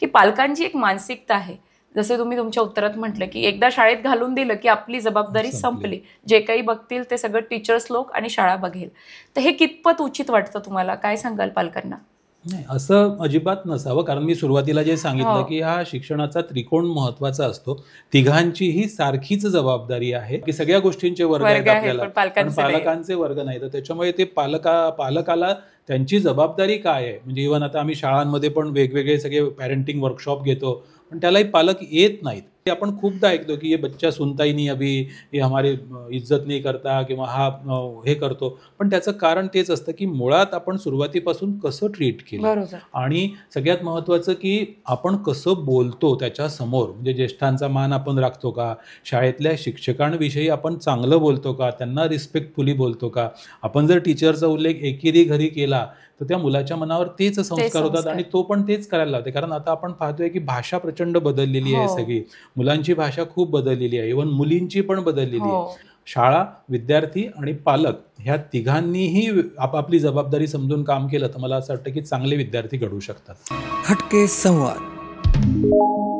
की पालकांची एक मानसिकता आहे, जसे तुम्ही तुमच्या उत्तरात म्हटलं की एकदा शाळेत घालून दिलं की आपली जबाबदारी संपली, जे काही बघतील ते सगळं टीचर्स लोक आणि शाळा बघेल. तर हे कितपत उचित वाटतं तुम्हाला? काय सांगाल पालकांना? नाही, असं अजिबात नसावं. कारण मी सुरुवातीला जे सांगितलं की हा शिक्षणाचा त्रिकोण महत्वाचा असतो. तिघांचीही सारखीच जबाबदारी आहे की सगळ्या गोष्टींचे वर्ग आहेत आपल्याला, पण पालकांचे वर्ग नाही. तर त्याच्यामुळे ते पालकाला त्यांची जबाबदारी काय आहे, म्हणजे इव्हन आता आम्ही शाळांमध्ये पण वेगवेगळे सगळे पॅरेंटिंग वर्कशॉप घेतो, पण त्यालाही पालक येत नाहीत. ते आपण खूपदा ऐकतो की ये बच्चा सुनता ही नहीं अभी, ये हमारे इज्जत नाही करता किंवा हा हे करतो. पण त्याचं कारण तेच असतं की मुळात आपण सुरुवातीपासून कसं ट्रीट केलं, आणि सगळ्यात महत्त्वाचं की आपण कसं बोलतो त्याच्यासमोर. म्हणजे ज्येष्ठांचा मान आपण राखतो का, शाळेतल्या शिक्षकांविषयी आपण चांगलं बोलतो का, त्यांना रिस्पेक्टफुली बोलतो का. आपण जर टीचरचा उल्लेख एकेरी घरी केला तर त्या मुलाच्या मनावर तेच संस्कार होतात आणि तो पण तेच करायला लावते. कारण आता आपण पाहतोय की भाषा प्रचंड बदललेली आहे सगळी. मुलांची भाषा खूप बदललेली आहे, इव्हन मुलींची पण बदललेली आहे. शाळा, विद्यार्थी आणि पालक ह्या तिघांनीही आपापली जबाबदारी समजून काम केलं तर मला असं वाटतं की चांगले विद्यार्थी घडू शकतात. हटके संवाद.